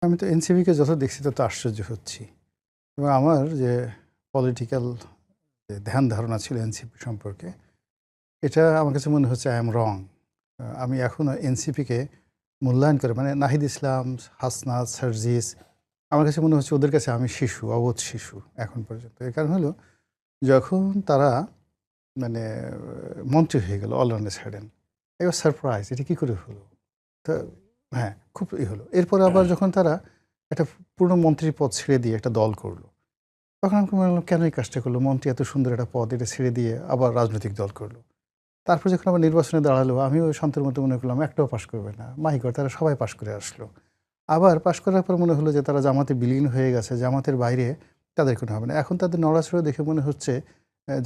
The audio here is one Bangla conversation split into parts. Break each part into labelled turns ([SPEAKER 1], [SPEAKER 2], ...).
[SPEAKER 1] আমি তো এনসিপিকে যত দেখছি তত আশ্চর্য হচ্ছি এবং আমার যে পলিটিক্যাল যে ধ্যান ধারণা ছিল এনসিপি সম্পর্কে এটা আমার কাছে মনে হচ্ছে আই এম রং। আমি এখনও এনসিপিকে মূল্যায়ন করে মানে নাহিদ ইসলাম, হাসনাত, সার্জিস, আমার কাছে মনে হচ্ছে ওদের কাছে আমি শিশু, অবোধ শিশু এখন পর্যন্ত। এর কারণ হলো যখন তারা মানে মন্ত্রী হয়ে গেল অল অন এ সাডেন, এবার সারপ্রাইজ এটা কী করে হলো। তো হ্যাঁ, খুব হলো। এরপরে আবার যখন তারা একটা পূর্ণ মন্ত্রীর পদ ছেড়ে দিয়ে একটা দল করলো, তখন আমি মনে হলাম কেন এই কাজটা করলো, মন্ত্রী এত সুন্দর একটা পদ এটা ছেড়ে দিয়ে আবার রাজনৈতিক দল করলো। তারপর যখন আবার নির্বাচনে দাঁড়ালো আমিও শান্তির মতো মনে করলাম একটাও পাশ করবে না, মাই গড তারা সবাই পাশ করে আসলো। আবার পাশ করার পর মনে হলো যে তারা জামাতে বিলীন হয়ে গেছে, জামাতের বাইরে তাদের কোনো হবে না। এখন তাদের নড়াচড়া দেখে মনে হচ্ছে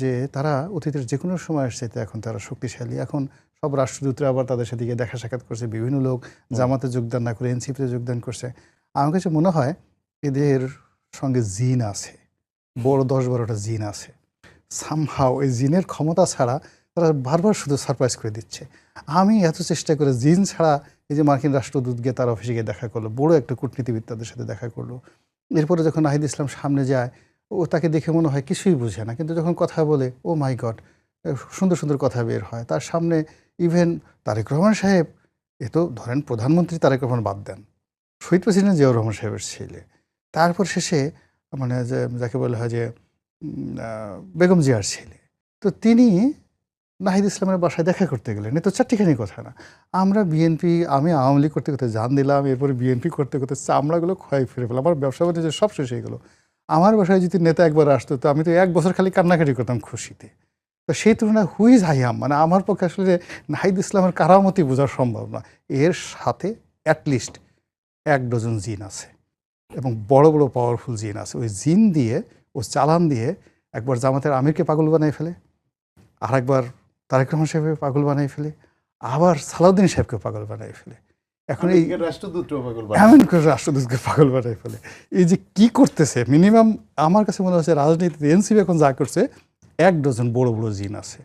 [SPEAKER 1] যে তারা অতীতের যে কোনো সময় আসছে এখন তারা শক্তিশালী। এখন সব রাষ্ট্রদূতরা আবার তাদের সাথে গিয়ে দেখা সাক্ষাৎ করছে, বিভিন্ন লোক জামাতে যোগদান না করে এনসিপিতে যোগদান করছে। আমার কাছে মনে হয় এদের সঙ্গে জিন আছে, বড় 10-12টা জিন আছে। সামহাও এই জিনের ক্ষমতা ছাড়া তারা বারবার শুধু সারপ্রাইজ করে দিচ্ছে। আমি এত চেষ্টা করে জিন ছাড়া এই যে মার্কিন রাষ্ট্রদূত গিয়ে তার অফিসে গিয়ে দেখা করলো, বড় একটা কূটনীতিবিদ তাদের সাথে দেখা করলো। এরপরে যখন নাহিদ ইসলাম সামনে যায় ও তাকে দেখে মনে হয় কিছুই বুঝে না, কিন্তু যখন কথা বলে ও মাই গড সুন্দর সুন্দর কথা বের হয় তার সামনে। ইভেন তারেক রহমান সাহেব, এ তো ধরেন প্রধানমন্ত্রী তারেক রহমান বাদ দেন, শহীদ প্রেসিডেন্ট জিয়াউর রহমান সাহেবের ছেলে, তারপর শেষে মানে যে যাকে বলা হয় যে বেগম জিয়ার ছেলে, তো তিনি নাহিদ ইসলামের বাসায় দেখা করতে গেলেন। এ তো চারটিখানি কথা না। আমরা বিএনপি, আমি আওয়ামী লীগ করতে করতে জান দিলাম, এরপরে বিএনপি করতে করতে চামড়াগুলো ক্ষয় ফিরে পেলাম, আমার ব্যবসা বাণিজ্য সব শেষ হয়ে গেলো। আমার বাসায় যদি নেতা একবার আসতো তো আমি তো 1 বছর খালি কান্নাকাটি করতাম খুশিতে। তো সেই তুলনায় হুইজ হাইয়াম, মানে আমার পক্ষে আসলে নাহিদ ইসলামের কারামতি বোঝা সম্ভব না। এর সাথে অ্যাটলিস্ট 1 ডজন জিন আছে এবং বড় বড় পাওয়ারফুল জিন আছে। ওই জিন দিয়ে, ও চালান দিয়ে একবার জামাতের আমিরকে পাগল বানাই ফেলে, আর একবার তারেক রহমান সাহেবকে পাগল বানাই ফেলে, আবার সালাউদ্দিন সাহেবকে পাগল বানাই ফেলে। এখন এই এমন করে রাষ্ট্রদূতকে পাগল বানাই ফেলে। এই যে কি করতেছে, মিনিমাম আমার কাছে মনে হচ্ছে রাজনীতিতে এনসিপি এখন যা করছে 1 ডজন বড় বড় জিন আছে।